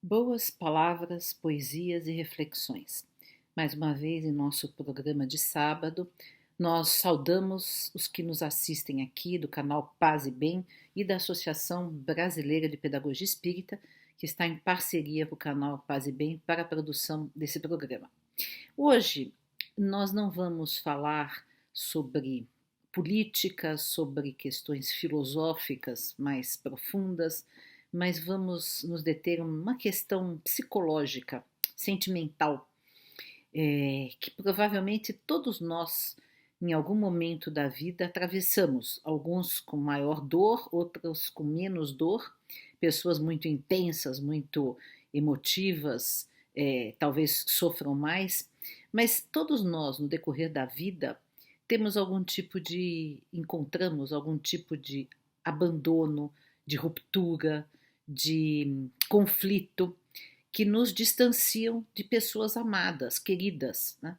Boas palavras, poesias e reflexões. Mais uma vez, em nosso programa de sábado, nós saudamos os que nos assistem aqui do canal Paz e Bem e da Associação Brasileira de Pedagogia Espírita, que está em parceria com o canal Paz e Bem para a produção desse programa. Hoje, nós não vamos falar sobre política, sobre questões filosóficas mais profundas, mas vamos nos deter em uma questão psicológica, sentimental, que provavelmente todos nós, em algum momento da vida, atravessamos, alguns com maior dor, outros com menos dor, pessoas muito intensas, muito emotivas, talvez sofram mais, mas todos nós, no decorrer da vida, encontramos algum tipo de abandono, de ruptura, de conflito que nos distanciam de pessoas amadas, queridas, né?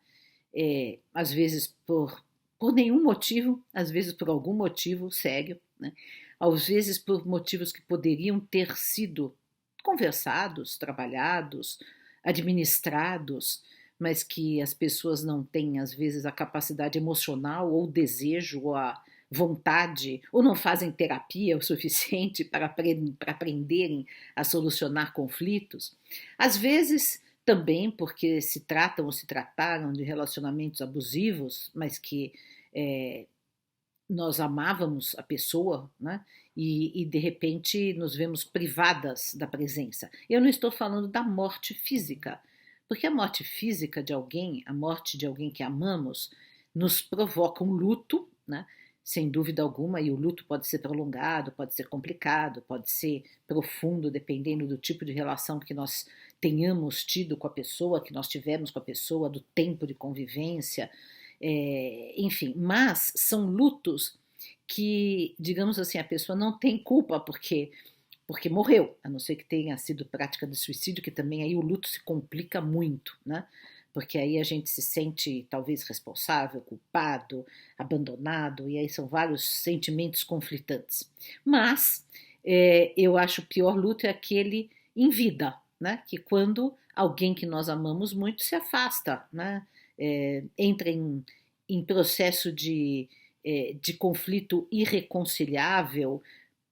Às vezes por nenhum motivo, às vezes por algum motivo sério, né? Às vezes por motivos que poderiam ter sido conversados, trabalhados, administrados, mas que as pessoas não têm, às vezes, a capacidade emocional ou o desejo ou a vontade, ou não fazem terapia o suficiente para aprenderem a solucionar conflitos. Às vezes, também porque se tratam ou se trataram de relacionamentos abusivos, mas que é, nós amávamos a pessoa, né? E de repente nos vemos privadas da presença. Eu não estou falando da morte física, porque a morte física de alguém, a morte de alguém que amamos, nos provoca um luto, né? Sem dúvida alguma, e o luto pode ser prolongado, pode ser complicado, pode ser profundo, dependendo do tipo de relação que nós tenhamos tido com a pessoa, que nós tivemos com a pessoa, do tempo de convivência, enfim, mas são lutos que, digamos assim, a pessoa não tem culpa porque morreu, a não ser que tenha sido prática de suicídio, que também aí o luto se complica muito, né? Porque aí a gente se sente talvez responsável, culpado, abandonado, e aí são vários sentimentos conflitantes. Mas eu acho o pior luto é aquele em vida, né? Que quando alguém que nós amamos muito se afasta, né? Entra em processo de conflito irreconciliável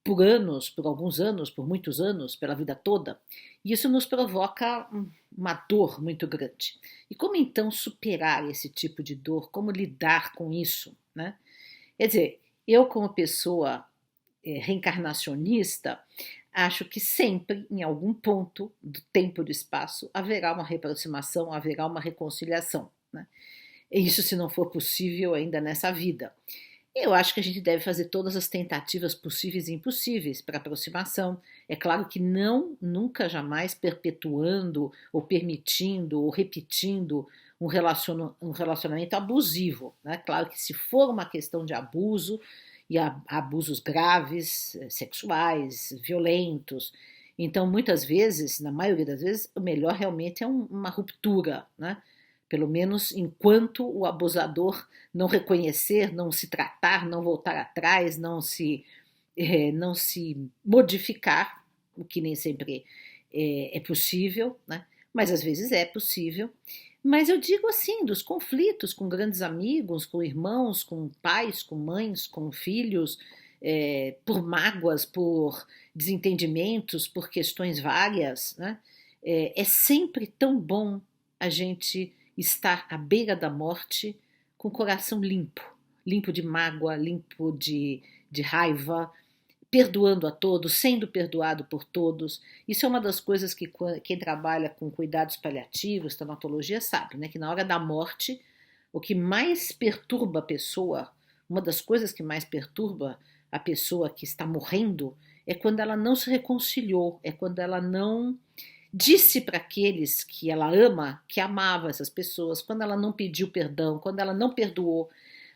por anos, por alguns anos, por muitos anos, pela vida toda, e isso nos provoca uma dor muito grande. E como então superar esse tipo de dor? Como lidar com isso, né? Quer dizer, eu como pessoa reencarnacionista, acho que sempre, em algum ponto do tempo e do espaço, haverá uma reaproximação, haverá uma reconciliação, né? Isso se não for possível ainda nessa vida. Eu acho que a gente deve fazer todas as tentativas possíveis e impossíveis para aproximação. É claro que não, nunca, jamais perpetuando ou permitindo ou repetindo um relacionamento abusivo, né? Claro que se for uma questão de abuso e abusos graves, sexuais, violentos, então muitas vezes, na maioria das vezes, o melhor realmente é uma ruptura, né? Pelo menos enquanto o abusador não reconhecer, não se tratar, não voltar atrás, não se modificar, o que nem sempre é possível, né? Mas às vezes é possível. Mas eu digo assim, dos conflitos com grandes amigos, com irmãos, com pais, com mães, com filhos, por mágoas, por desentendimentos, por questões várias, né? É sempre tão bom a gente estar à beira da morte com o coração limpo, limpo de mágoa, limpo de raiva, perdoando a todos, sendo perdoado por todos. Isso é uma das coisas que quem trabalha com cuidados paliativos, tanatologia, sabe, né? Que na hora da morte, o que mais perturba a pessoa, uma das coisas que mais perturba a pessoa que está morrendo, é quando ela não se reconciliou, é quando ela não disse para aqueles que ela ama que amava essas pessoas, quando ela não pediu perdão, quando ela não perdoou.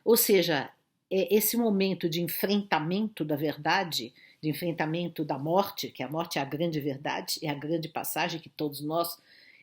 Ou seja, esse momento de enfrentamento da verdade, de enfrentamento da morte, que a morte é a grande verdade, é a grande passagem que todos nós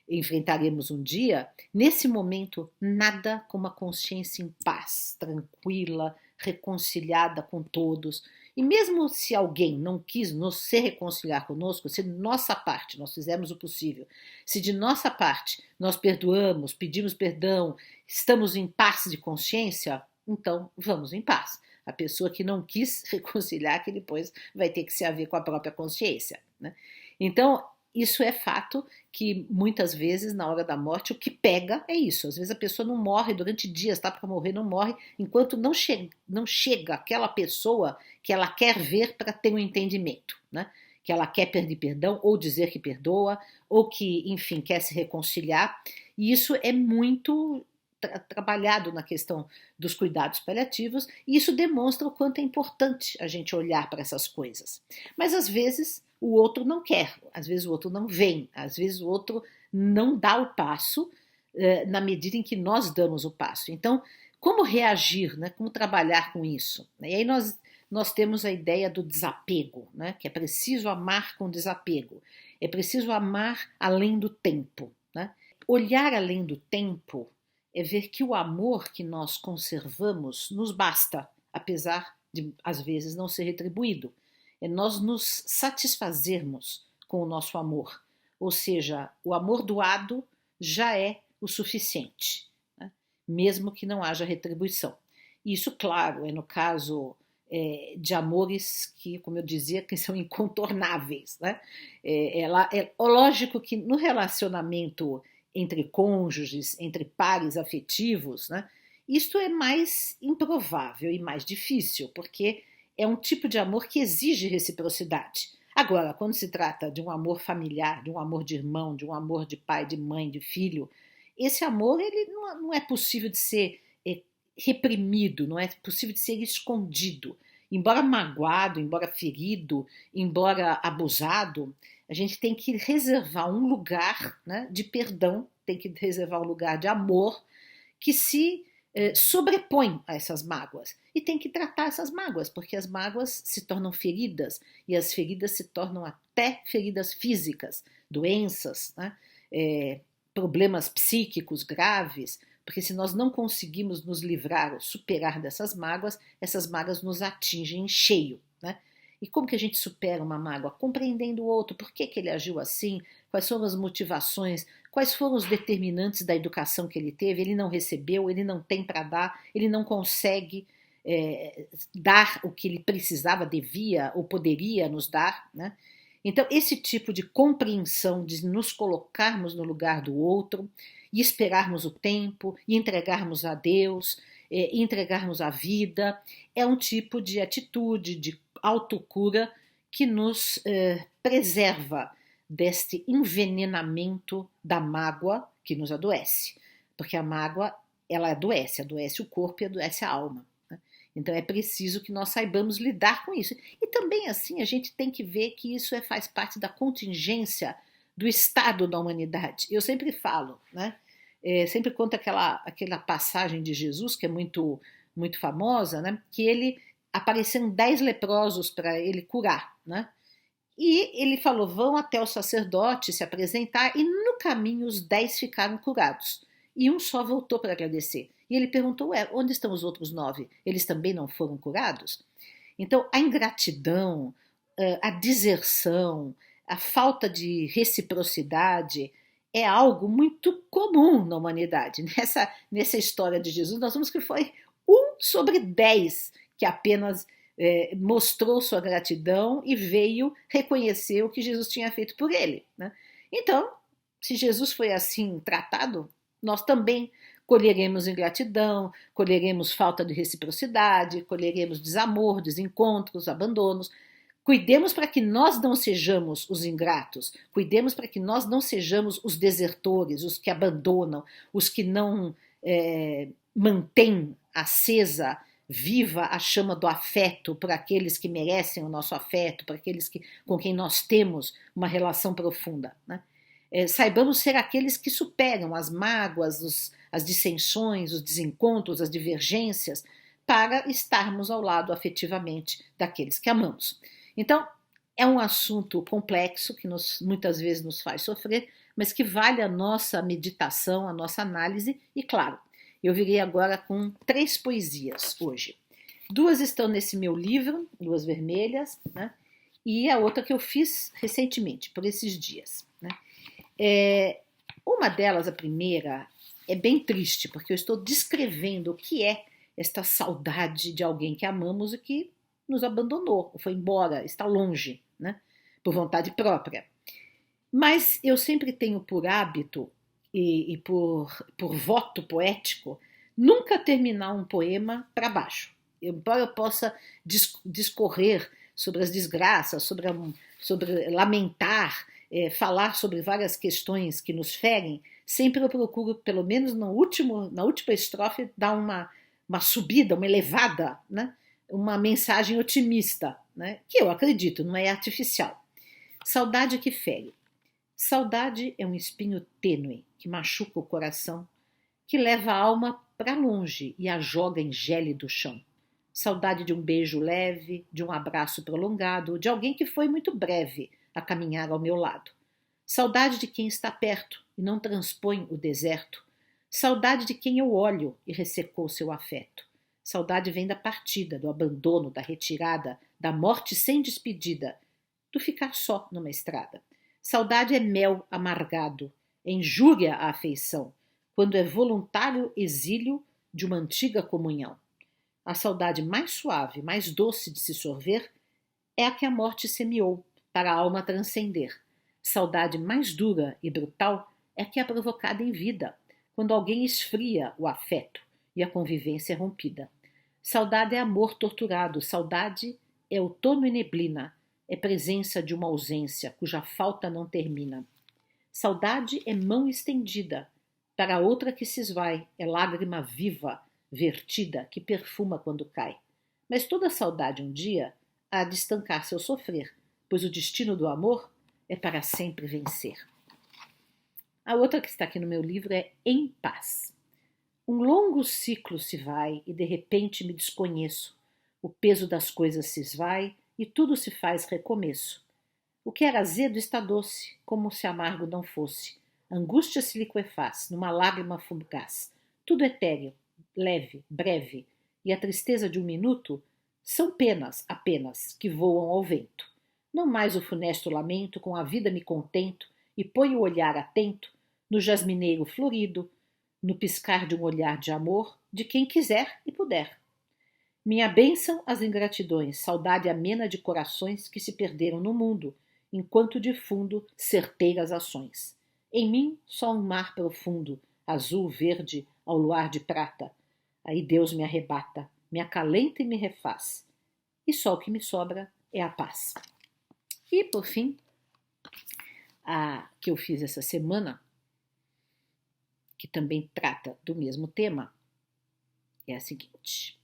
enfrentaremos um dia, nesse momento, nada como a consciência em paz, tranquila, reconciliada com todos. E mesmo se alguém não quis se reconciliar conosco, se de nossa parte nós fizermos o possível, se de nossa parte nós perdoamos, pedimos perdão, estamos em paz de consciência, então vamos em paz. A pessoa que não quis reconciliar, que depois vai ter que se haver com a própria consciência, né? Então, isso é fato que muitas vezes, na hora da morte, o que pega é isso. Às vezes a pessoa não morre durante dias, tá para morrer, não morre, enquanto não chega aquela pessoa que ela quer ver para ter um entendimento, né? Que ela quer pedir perdão, ou dizer que perdoa, ou que, enfim, quer se reconciliar. E isso é muito trabalhado na questão dos cuidados paliativos, e isso demonstra o quanto é importante a gente olhar para essas coisas. Mas às vezes o outro não quer, às vezes o outro não vem, às vezes o outro não dá o passo na medida em que nós damos o passo. Então, como reagir, né? Como trabalhar com isso? E aí nós temos a ideia do desapego, né? Que é preciso amar com desapego, é preciso amar além do tempo, né? Olhar além do tempo é ver que o amor que nós conservamos nos basta, apesar de, às vezes, não ser retribuído. É nós nos satisfazermos com o nosso amor. Ou seja, o amor doado já é o suficiente, né? Mesmo que não haja retribuição. Isso, claro, é no caso de amores que, como eu dizia, que são incontornáveis, né? É lógico que no relacionamento entre cônjuges, entre pares afetivos, né? Isto é mais improvável e mais difícil, porque é um tipo de amor que exige reciprocidade. Agora, quando se trata de um amor familiar, de um amor de irmão, de um amor de pai, de mãe, de filho, esse amor ele não é possível de ser reprimido, não é possível de ser escondido. Embora magoado, embora ferido, embora abusado, a gente tem que reservar um lugar, né, de perdão, tem que reservar um lugar de amor que se sobrepõe a essas mágoas. E tem que tratar essas mágoas, porque as mágoas se tornam feridas, e as feridas se tornam até feridas físicas, doenças, né, problemas psíquicos graves, porque se nós não conseguimos nos livrar ou superar dessas mágoas, essas mágoas nos atingem em cheio, né? E como que a gente supera uma mágoa? Compreendendo o outro, por que ele agiu assim, quais foram as motivações, quais foram os determinantes da educação que ele teve, ele não recebeu, ele não tem para dar, ele não consegue dar o que ele precisava, devia ou poderia nos dar, né? Então, esse tipo de compreensão, de nos colocarmos no lugar do outro, e esperarmos o tempo, e entregarmos a Deus, e entregarmos a vida, é um tipo de atitude, de autocura que nos preserva deste envenenamento da mágoa que nos adoece. Porque a mágoa, ela adoece o corpo e adoece a alma. Então é preciso que nós saibamos lidar com isso. E também assim a gente tem que ver que isso faz parte da contingência do estado da humanidade. Eu sempre falo, né? Sempre conto aquela passagem de Jesus que é muito, muito famosa, né? Que ele apareceram 10 leprosos para ele curar, né? E ele falou, vão até o sacerdote se apresentar, e no caminho os 10 ficaram curados. E um só voltou para agradecer. E ele perguntou, onde estão os outros 9? Eles também não foram curados? Então, a ingratidão, a deserção, a falta de reciprocidade é algo muito comum na humanidade. Nessa história de Jesus, nós vemos que foi 1 sobre 10 que apenas mostrou sua gratidão e veio reconhecer o que Jesus tinha feito por ele, né? Então, se Jesus foi assim tratado, nós também colheremos ingratidão, colheremos falta de reciprocidade, colheremos desamor, desencontros, abandonos. Cuidemos para que nós não sejamos os ingratos, cuidemos para que nós não sejamos os desertores, os que abandonam, os que não mantêm acesa, viva a chama do afeto por aqueles que merecem o nosso afeto, por aqueles com quem nós temos uma relação profunda, né? Saibamos ser aqueles que superam as mágoas, as dissensões, os desencontros, as divergências, para estarmos ao lado afetivamente daqueles que amamos. Então, é um assunto complexo que muitas vezes nos faz sofrer, mas que vale a nossa meditação, a nossa análise, e claro, eu virei agora com 3 poesias hoje. Duas estão nesse meu livro, duas vermelhas, né? E a outra que eu fiz recentemente, por esses dias, né? Uma delas, a primeira, é bem triste, porque eu estou descrevendo o que é esta saudade de alguém que amamos e que nos abandonou, foi embora, está longe, né? Por vontade própria. Mas eu sempre tenho por hábito e por voto poético nunca terminar um poema para baixo. Embora eu possa discorrer sobre as desgraças, sobre lamentar, falar sobre várias questões que nos ferem, sempre eu procuro, pelo menos na última estrofe, dar uma subida, uma elevada, né? Uma mensagem otimista, né? Que eu acredito, não é artificial. Saudade que fere. Saudade é um espinho tênue que machuca o coração, que leva a alma para longe e a joga em gélido chão. Saudade de um beijo leve, de um abraço prolongado, de alguém que foi muito breve a caminhar ao meu lado. Saudade de quem está perto e não transpõe o deserto. Saudade de quem eu olho e ressecou seu afeto. Saudade vem da partida, do abandono, da retirada, da morte sem despedida, do ficar só numa estrada. Saudade é mel amargado, é injúria à afeição, quando é voluntário exílio de uma antiga comunhão. A saudade mais suave, mais doce de se sorver, é a que a morte semeou para a alma transcender. Saudade mais dura e brutal é a que é provocada em vida, quando alguém esfria o afeto e a convivência é rompida. Saudade é amor torturado, saudade é outono e neblina, é presença de uma ausência cuja falta não termina. Saudade é mão estendida para outra que se esvai, é lágrima viva, vertida, que perfuma quando cai. Mas toda saudade um dia há de estancar seu sofrer, pois o destino do amor é para sempre vencer. A outra que está aqui no meu livro é Em Paz. Um longo ciclo se vai e de repente me desconheço. O peso das coisas se esvai e tudo se faz recomeço. O que era azedo está doce, como se amargo não fosse. A angústia se liquefaz numa lágrima fugaz. Tudo etéreo, leve, breve, e a tristeza de um minuto são penas apenas que voam ao vento. Não mais o funesto lamento, com a vida me contento e ponho o olhar atento no jasmineiro florido, no piscar de um olhar de amor de quem quiser e puder. Minha bênção às ingratidões, saudade amena de corações que se perderam no mundo, enquanto de fundo certeiras ações. Em mim só um mar profundo, azul, verde, ao luar de prata. Aí Deus me arrebata, me acalenta e me refaz. E só o que me sobra é a paz. E, por fim, a que eu fiz essa semana, que também trata do mesmo tema, é a seguinte: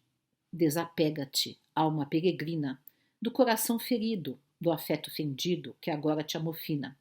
desapega-te, alma peregrina, do coração ferido, do afeto fendido que agora te amofina.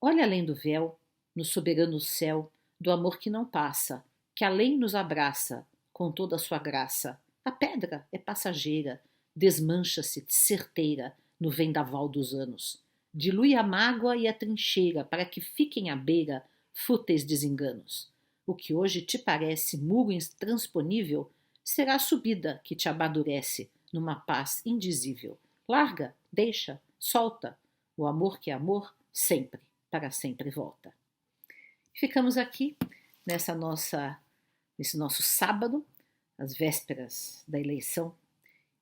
Olha além do véu, no soberano céu, do amor que não passa, que além nos abraça, com toda a sua graça. A pedra é passageira, desmancha-se certeira no vendaval dos anos. Dilui a mágoa e a trincheira, para que fiquem à beira fúteis desenganos. O que hoje te parece muro intransponível, será a subida que te amadurece numa paz indizível. Larga, deixa, solta. O amor que é amor, sempre, para sempre volta. Ficamos aqui nesse nosso sábado, às vésperas da eleição.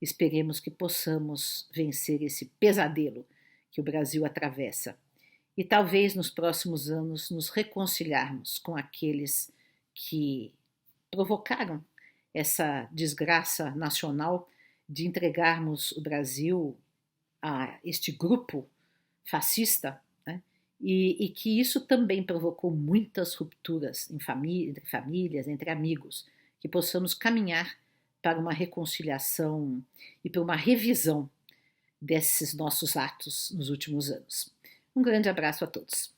Esperemos que possamos vencer esse pesadelo que o Brasil atravessa e talvez nos próximos anos nos reconciliarmos com aqueles que provocaram essa desgraça nacional de entregarmos o Brasil a este grupo fascista, né? E que isso também provocou muitas rupturas entre famílias, entre amigos, que possamos caminhar para uma reconciliação e para uma revisão desses nossos atos nos últimos anos. Um grande abraço a todos.